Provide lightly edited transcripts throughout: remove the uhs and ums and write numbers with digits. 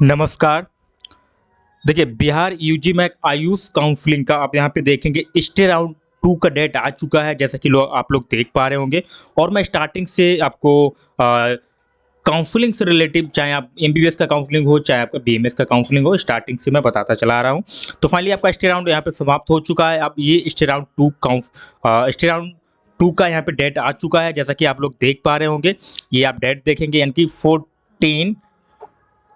नमस्कार। देखिए, बिहार यूजी में आयुष काउंसलिंग का आप यहाँ पे देखेंगे स्टे राउंड 2 का डेट आ चुका है, जैसा कि आप लोग देख पा रहे होंगे। और मैं स्टार्टिंग से आपको काउंसलिंग से रिलेटिव, चाहे आप एमबीबीएस का काउंसलिंग हो, चाहे आपका बीएमएस का काउंसलिंग हो, स्टार्टिंग से मैं बताता चला आ रहा हूँ। तो फाइनली आपका स्टे राउंड यहाँ पे समाप्त हो चुका है। अब ये स्टे राउंड 2 का यहाँ पे डेट आ चुका है, जैसा कि आप लोग देख पा रहे होंगे। ये आप डेट देखेंगे, यानी कि 14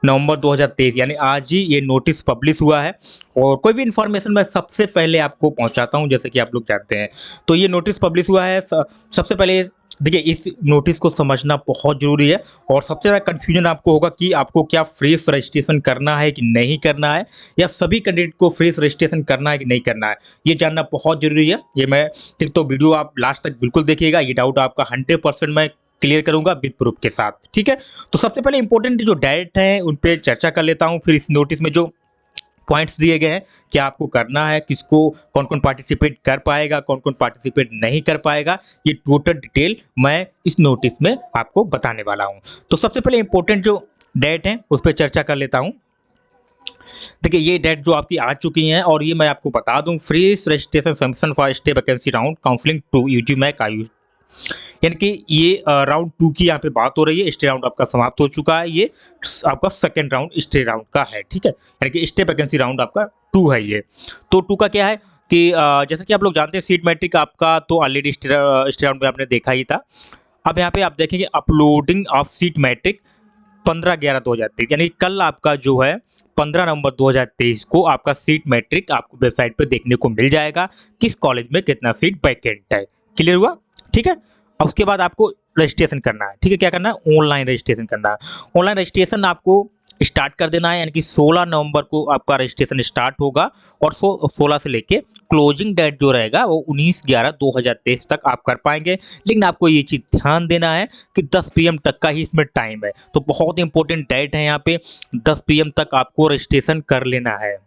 नवंबर 2023, यानी आज ही ये नोटिस पब्लिश हुआ है। और कोई भी इन्फॉर्मेशन मैं सबसे पहले आपको पहुंचाता हूं, जैसे कि आप लोग जानते हैं। तो ये नोटिस पब्लिश हुआ है। सबसे पहले देखिए, इस नोटिस को समझना बहुत ज़रूरी है। और सबसे ज़्यादा कन्फ्यूजन आपको होगा कि आपको क्या फ्रेश रजिस्ट्रेशन करना है कि नहीं करना है, या सभी कैंडिडेट को फ्रेश रजिस्ट्रेशन करना है कि नहीं करना है, ये जानना बहुत ज़रूरी है। ये मैं ठीक, तो वीडियो आप लास्ट तक बिल्कुल देखिएगा। ये डाउट आपका 100% मैं क्लियर करूंगा विद प्रूफ के साथ, ठीक है। तो सबसे पहले इंपॉर्टेंट जो डायरेक्ट है उन पे चर्चा कर लेता हूं। फिर इस नोटिस में जो पॉइंट्स दिए गए हैं, क्या आपको करना है, किसको, कौन कौन पार्टिसिपेट कर पाएगा, कौन कौन पार्टिसिपेट नहीं कर पाएगा, ये टोटल डिटेल मैं इस नोटिस में आपको बताने वाला हूं। तो सबसे पहले इंपॉर्टेंट जो डेट है उस पर चर्चा कर लेता हूं। देखिए, ये डेट जो आपकी आ चुकी हैं, और ये मैं आपको बता दूं, fresh registration submission for stay vacancy round counselling to UG MAC AYUSH, यानी कि ये राउंड 2 की यहाँ पे बात हो रही है। स्टे राउंड आपका समाप्त हो चुका है। ये आपका सेकेंड राउंड स्टे राउंड का है, ठीक है। यानी कि स्टे वैकेंसी राउंड आपका 2 है ये। तो 2 का क्या है कि जैसा कि आप लोग जानते हैं, सीट मैट्रिक आपका तो ऑलरेडी स्टे राउंड में आपने देखा ही था। अब यहाँ पे आप देखेंगे अपलोडिंग ऑफ सीट मैट्रिक 15/11/2023, यानी कल आपका जो है 15 नवंबर 2023 को आपका सीट मैट्रिक आपको वेबसाइट पे देखने को मिल जाएगा, किस कॉलेज में कितना सीट वैकेंट है। क्लियर हुआ, ठीक है। अब उसके बाद आपको रजिस्ट्रेशन करना है, ठीक है। क्या करना है? ऑनलाइन रजिस्ट्रेशन करना है। ऑनलाइन रजिस्ट्रेशन आपको स्टार्ट कर देना है, यानी कि 16 नवंबर को आपका रजिस्ट्रेशन स्टार्ट होगा। और 16 से लेके क्लोजिंग डेट जो रहेगा वो 19/11/2023 तक आप कर पाएंगे। लेकिन आपको ये चीज़ ध्यान देना है कि 10 PM तक का ही इसमें टाइम है। तो बहुत इंपॉर्टेंट डेट है यहाँ पे, 10 PM तक आपको रजिस्ट्रेशन कर लेना है,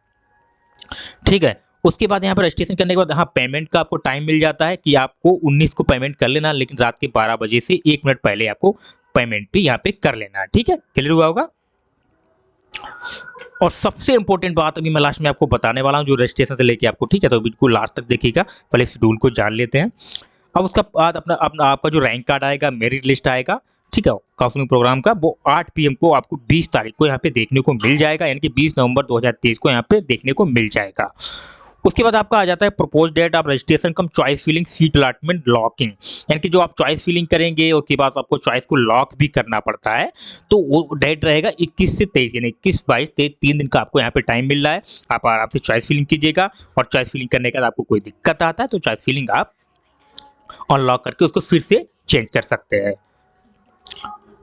ठीक है। उसके बाद यहाँ पर रजिस्ट्रेशन करने के बाद हाँ, पेमेंट का आपको टाइम मिल जाता है कि आपको 19 को पेमेंट कर लेना, लेकिन रात के 12 बजे से 1 मिनट पहले आपको पेमेंट भी यहाँ पे कर लेना है, ठीक है। क्लियर हुआ होगा। और सबसे इंपॉर्टेंट बात अभी मैं लास्ट में आपको बताने वाला हूँ, जो रजिस्ट्रेशन से लेके आपको, ठीक है। तो बिल्कुल लास्ट तक देखिएगा, पहले शेड्यूल को जान लेते हैं। अब उसका बाद अपना आपका जो रैंक कार्ड आएगा, मेरिट लिस्ट आएगा, ठीक है, काउंसलिंग प्रोग्राम का, वो 8 PM को आपको 20 तारीख को यहाँ पे देखने को मिल जाएगा, यानी कि 20 नवंबर 2023 को यहाँ पे देखने को मिल जाएगा। उसके बाद आपका आ जाता है propose date of registration cum choice filling seat allotment locking, यानी कि जो आप चॉइस फिलिंग करेंगे उसके बाद आपको चॉइस को लॉक भी करना पड़ता है। तो वो डेट रहेगा 21 से 23, यानी 21, 22, 23, 3 दिन का आपको यहाँ पे टाइम मिल रहा है। आप आराम से चॉइस फिलिंग कीजिएगा। और चॉइस फिलिंग करने के बाद आपको कोई दिक्कत आता है तो चॉइस फिलिंग आप अनलॉक करके उसको फिर से चेंज कर सकते हैं।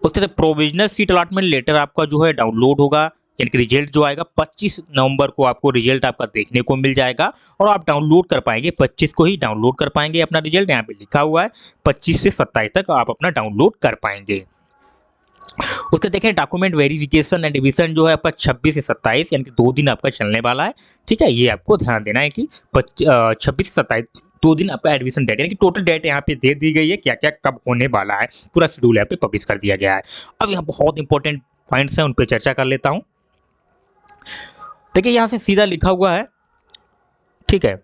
उसके बाद प्रोविजनल सीट अलॉटमेंट लेटर आपका जो है डाउनलोड होगा, यानी कि रिजल्ट जो आएगा 25 नवंबर को आपको रिजल्ट आपका देखने को मिल जाएगा। और आप डाउनलोड कर पाएंगे, 25 को ही डाउनलोड कर पाएंगे अपना रिजल्ट। यहाँ पे लिखा हुआ है 25 से 27 तक आप अपना डाउनलोड कर पाएंगे। उसके देखें डॉक्यूमेंट वेरिफिकेशन एंड रिवीजन जो है आपका 26 से 27, यानी कि 2 दिन आपका चलने वाला है, ठीक है। ये आपको ध्यान देना है कि 26 से 27 2 दिन आपका एडमिशन डेट, यानी कि टोटल डेट यहाँ पे दे दी गई है, क्या क्या कब होने वाला है, पूरा शेड्यूल यहाँ पे पब्लिश कर दिया गया है। अब यहाँ बहुत इंपॉर्टेंट पॉइंट्स हैं, उन पर चर्चा कर लेता हूँ। देखिए, यहाँ से सीधा लिखा हुआ है, ठीक है,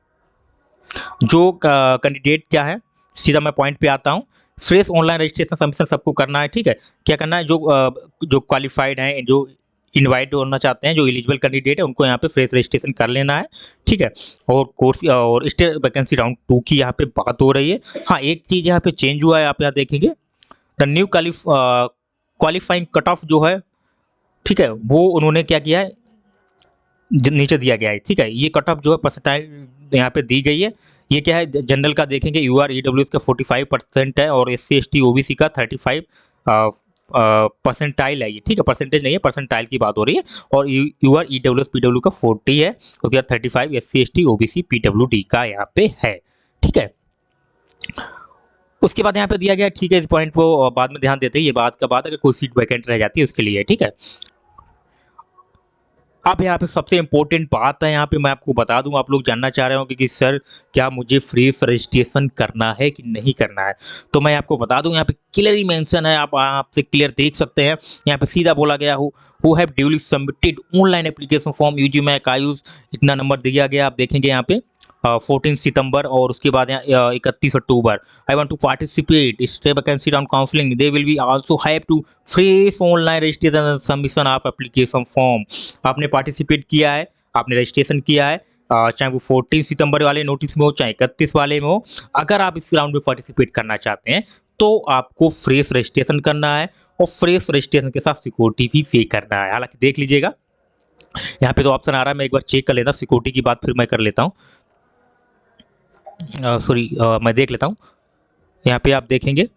जो कैंडिडेट क्या है, सीधा मैं पॉइंट पे आता हूँ। फ्रेश ऑनलाइन रजिस्ट्रेशन सबमिशन सबको करना है, ठीक है। क्या करना है? जो क्वालिफाइड हैं, जो इनवाइट होना चाहते हैं, जो एलिजिबल कैंडिडेट है, उनको यहाँ पे फ्रेश रजिस्ट्रेशन कर लेना है, ठीक है। और कोर्स और स्टे वैकेंसी राउंड 2 की यहाँ पे बात हो रही है। हाँ, एक चीज़ यहाँ पे चेंज हुआ है, आप यहाँ देखेंगे the new qualifying cut off जो है, ठीक है, वो उन्होंने क्या किया है, नीचे दिया गया है, ठीक है। ये कट ऑफ जो है परसेंटाइल यहाँ पे दी गई है। ये क्या है? जनरल का देखेंगे UR EWS का 45% है, और SC ST OBC का 35 परसेंटाइल है ये, ठीक है। परसेंटेज नहीं है, परसेंटाइल की बात हो रही है। और UR EWS PW का 40 है, उसके बाद 35 SC ST OBC PWD का यहाँ पे है, ठीक है। उसके बाद यहाँ पे दिया गया, ठीक है, इस पॉइंट को बाद में ध्यान देते हैं, ये बात का बात, अगर कोई सीट वैकेंट रह जाती है उसके लिए, ठीक है। अब यहाँ पे सबसे इंपॉर्टेंट बात है, यहाँ पे मैं आपको बता दूं, आप लोग जानना चाह रहे हो कि सर क्या मुझे फ्रेश रजिस्ट्रेशन करना है कि नहीं करना है। तो मैं आपको बता दूं, यहाँ पे क्लियरली मेंशन है, आप से क्लियर देख सकते हैं। यहाँ पे सीधा बोला गया who have duly submitted online application form UG MAC AYUSH, इतना नंबर दिया गया, आप देखेंगे यहाँ पे 14 सितंबर और उसके बाद यहाँ 31 October. I want to participate stay vacancy round counselling, they will be also have to fresh online registration and submission of application form. आपने पार्टिसिपेट किया है, आपने रजिस्ट्रेशन किया है, चाहे वो 14 सितंबर वाले नोटिस में हो चाहे 31 वाले में हो, अगर आप इस राउंड में पार्टिसिपेट करना चाहते हैं तो आपको फ्रेश रजिस्ट्रेशन करना है और फ्रेश रजिस्ट्रेशन के साथ सिक्योरिटी भी पे करना है। हालांकि देख लीजिएगा यहाँ पे तो ऑप्शन आ रहा है, मैं एक बार चेक कर लेता हूँ, सिक्योरिटी की बात फिर मैं कर लेता हूँ, सॉरी मैं देख लेता हूँ। यहाँ पे आप देखेंगे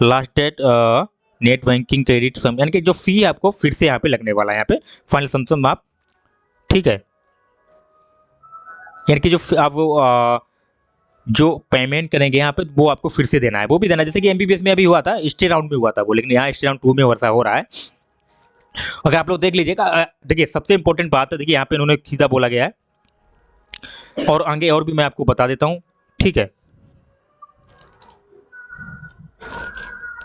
last date net banking credit sum, यानी कि जो फी आपको फिर से यहाँ पे लगने वाला है, यहाँ पे फाइनल सम आप, ठीक है, यानी कि जो आप वो जो पेमेंट करेंगे यहाँ पे वो आपको फिर से देना है, वो भी देना है। जैसे कि एमबीबीएस में अभी हुआ था, स्टे राउंड में हुआ था वो, लेकिन यहाँ स्टे राउंड 2 में वर्षा हो रहा है। अगर आप लोग देख लीजिएगा, देखिए सबसे इंपॉर्टेंट बात है, देखिए यहाँ पे इन्होंने सीधा बोला गया है और आगे और भी मैं आपको बता देता हूँ, ठीक है।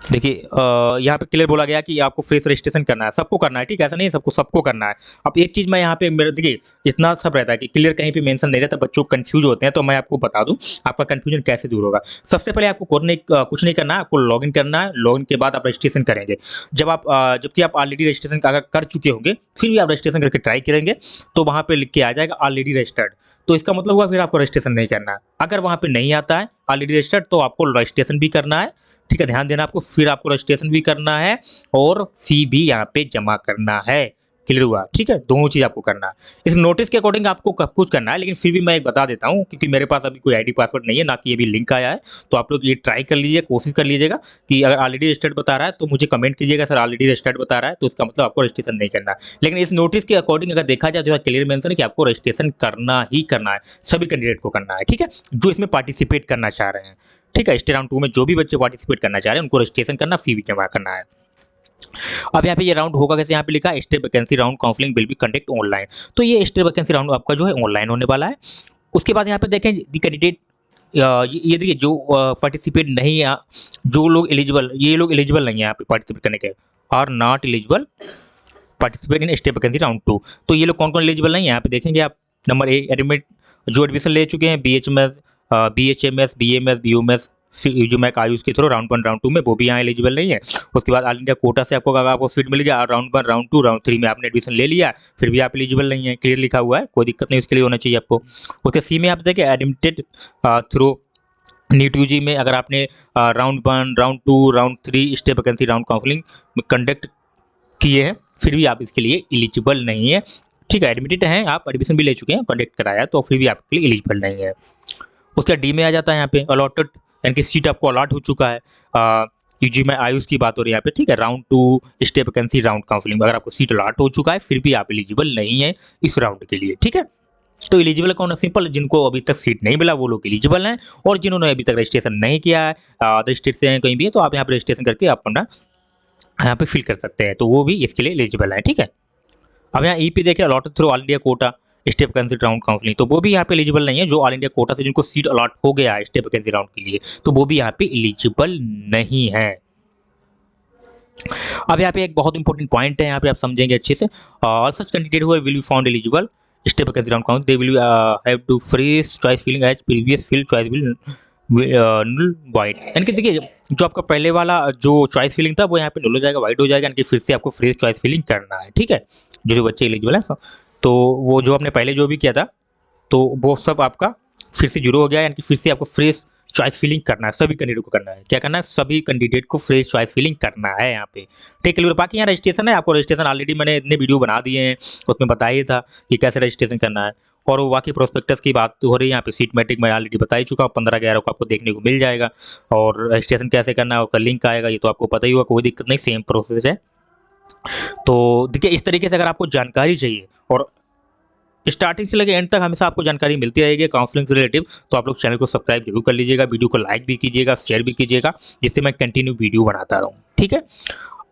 देखिए यहाँ पे क्लियर बोला गया कि आपको फ्रेश रजिस्ट्रेशन करना है, सबको करना है, ठीक है, ऐसा नहीं है सबको करना है। अब एक चीज़ मैं यहाँ पे मेरे देखिए इतना सब रहता है कि क्लियर कहीं पे मेंशन नहीं रहता, बच्चों कंफ्यूज होते हैं, तो मैं आपको बता दूं आपका कंफ्यूजन कैसे दूर होगा। सबसे पहले आपको कुछ नहीं करना है, आपको लॉगिन करना है, लॉगिन के बाद आप रजिस्ट्रेशन करेंगे। जबकि आप ऑलरेडी रजिस्ट्रेशन अगर कर चुके होंगे फिर भी आप रजिस्ट्रेशन करके ट्राई करेंगे तो वहाँ पे लिख के आ जाएगा ऑलरेडी रजिस्टर्ड, तो इसका मतलब हुआ फिर आपको रजिस्ट्रेशन नहीं करना है। अगर वहाँ पे नहीं आता है ऑलरेडी रजिस्टर्ड तो आपको रजिस्ट्रेशन भी करना है, ठीक है, ध्यान देना आपको, फिर आपको रजिस्ट्रेशन भी करना है और फी भी यहाँ पे जमा करना है। क्लियर हुआ, ठीक है, दोनों चीज़ आपको करना है। इस नोटिस के अकॉर्डिंग आपको सब कुछ करना है, लेकिन फिर भी मैं एक बता देता हूँ क्योंकि मेरे पास अभी कोई आईडी पासवर्ड नहीं है, ना कि ये भी लिंक आया है, तो आप लोग ये ट्राई कर लीजिए, कोशिश कर लीजिएगा कि अगर ऑलरेडी रजिस्टर्ड बता रहा है तो मुझे कमेंट कीजिएगा सर ऑलरेडी रजिस्टर्ड बता रहा है, तो इसका मतलब आपको रजिस्ट्रेशन नहीं करना है। लेकिन इस नोटिस के अकॉर्डिंग अगर देखा जाए तो क्लियर मेंशन है कि आपको रजिस्ट्रेशन करना ही करना है, सभी कैंडिडेट को करना है, ठीक है, जो इसमें पार्टिसिपेट करना चाह रहे हैं, ठीक है। स्टे राउंड 2 में जो भी बच्चे पार्टिसिपेट करना चाह रहे हैं उनको रजिस्ट्रेशन करना, फी भी जमा करना है। अब यहाँ पे ये राउंड होगा कैसे, यहाँ पे लिखा है stay vacancy round counselling will be conduct online, तो ये स्टे वैकेंसी राउंड आपका जो है ऑनलाइन होने वाला है। उसके बाद यहाँ पे देखें दी कैंडिडेट, ये देखिए जो पार्टिसिपेट नहीं है, जो लोग एलिजिबल, ये लोग एलिजिबल नहीं है यहाँ पे पार्टिसिपेट करने के, are not eligible participate in stay vacancy round 2। तो ये लोग कौन कौन एलिजिबल नहीं है यहाँ पे देखेंगे आप। नंबर ए एडमिट जो एडमिशन ले चुके हैं BHMS BMS BUMS UG MAC AYUSH के थ्रू राउंड 1 राउंड 2 में, वो भी यहाँ एलिजिबल नहीं है। उसके बाद ऑल इंडिया कोटा से आपको सीट मिल गया, राउंड 1 राउंड 2 राउंड 3 में आपने एडमिशन ले लिया, फिर भी आप एलिजिबल नहीं है, क्लियर लिखा हुआ है, कोई दिक्कत नहीं, उसके लिए होना चाहिए आपको। उसके सी में आप देखिए एडमिटेड थ्रू नीट यूजी में अगर आपने round 1 round 2 round 3 stay vacancy round counselling conduct किए हैं, फिर भी आप इसके लिए एलिजिबल नहीं है, ठीक है। एडमिटेड हैं आप, एडमिशन भी ले चुके हैं, कंडक्ट कराया, तो फिर भी आपके लिए एलिजिबल नहीं है। उसका डी में आ जाता है यहाँ पे अलॉटेड, यानी कि सीट आपको अलॉट हो चुका है। यूजी में आयुष की बात हो रही है यहाँ पे, ठीक है, round 2 stay vacancy round counselling अगर आपको सीट अलॉट हो चुका है फिर भी आप एलिजिबल नहीं है इस राउंड के लिए, ठीक है। तो एलिजिबल कौन है, सिंपल, जिनको अभी तक सीट नहीं मिला वो लोग एलिजिबल हैं, और जिन्होंने अभी तक रजिस्ट्रेशन नहीं किया है, अदर स्टेट से हैं कहीं भी है, तो आप यहाँ पर रजिस्ट्रेशन करके आप अपना यहाँ पे फिल कर सकते हैं, तो वो भी इसके लिए एलिजिबल है, ठीक है। अब यहाँ ई पे देखिए allotted through all India quota stay vacancy round counselling, तो वो भी यहाँ पे एलिजिबल नहीं है, जो ऑल इंडिया कोटा से जिनको सीट अलॉट हो गया है स्टे वैकेंसी राउंड के लिए, तो वो भी यहाँ पे एलिजिबल नहीं है। अब यहाँ पे एक बहुत इंपॉर्टेंट पॉइंट है, यहाँ पे आप समझेंगे अच्छे से, all such candidate who will be found eligible stay vacancy round count they will have to freeze choice filling as previous fill choice will null void, यानी कि देखिए जो आपका पहले वाला जो चॉइस फिलिंग था वो यहाँ पे null हो जाएगा, वाइट हो जाएगा, यानी कि फिर से आपको फ्रेश चॉइस फिलिंग करना है, ठीक है, जो बच्चे एलिजिबल है। तो वो जो आपने पहले जो भी किया था तो वो सब आपका फिर से जीरो हो गया, यानी कि फिर से आपको फ्रेश चॉइस फिलिंग करना है, सभी कैंडिडेट को करना है, क्या करना है, सभी कैंडिडेट को फ्रेश चॉइस फिलिंग करना है यहाँ पे, ठीक है। बाकी यहाँ रजिस्ट्रेशन है, आपको रजिस्ट्रेशन ऑलरेडी मैंने इतने वीडियो बना दिए हैं, उसमें बताया था कि कैसे रजिस्ट्रेशन करना है। और वो बाकी प्रोस्पेक्टस की बात हो रही है यहाँ पे, सीट मैट्रिक मैं ऑलरेडी बता ही चुका हूँ, 15/11 को आपको देखने को मिल जाएगा, और रजिस्ट्रेशन कैसे करना है उसका लिंक आएगा, ये तो आपको पता ही होगा, कोई दिक्कत नहीं, सेम प्रोसेस है। तो देखिए इस तरीके से अगर आपको जानकारी चाहिए और स्टार्टिंग से लेकर एंड तक हमेशा आपको जानकारी मिलती रहेगी काउंसलिंग से रिलेटिव, तो आप लोग चैनल को सब्सक्राइब जरूर कर लीजिएगा, वीडियो को लाइक भी कीजिएगा, शेयर भी कीजिएगा, जिससे मैं कंटिन्यू वीडियो बनाता रहूँ, ठीक है।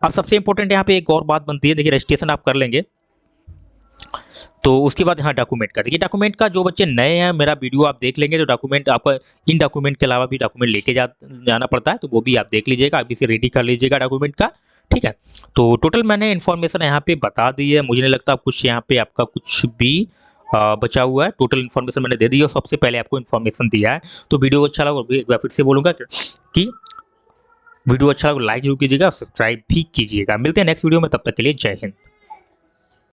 अब सबसे इंपॉर्टेंट यहाँ पे एक और बात बनती है, देखिए रजिस्ट्रेशन आप कर लेंगे, तो उसके बाद यहाँ डॉक्यूमेंट का देखिए, डॉक्यूमेंट का जो बच्चे नए हैं मेरा वीडियो आप देख लेंगे तो डॉक्यूमेंट आपका इन डॉक्यूमेंट के अलावा भी डॉक्यूमेंट लेके जाना पड़ता है, तो वो भी आप देख लीजिएगा, आप इसे रेडी कर लीजिएगा डॉक्यूमेंट का। ठीक है, तो टोटल मैंने इन्फॉर्मेशन यहाँ पे बता दी है, मुझे नहीं लगता कुछ यहाँ पे आपका कुछ भी बचा हुआ है। टोटल इन्फॉर्मेशन मैंने दे दी है और सबसे पहले आपको इन्फॉर्मेशन दिया है। तो वीडियो अच्छा लगा, एक बार फिर से बोलूँगा कि वीडियो अच्छा लगा लाइक जरूर कीजिएगा, सब्सक्राइब भी कीजिएगा। मिलते हैं नेक्स्ट वीडियो में, तब तक के लिए जय हिंद।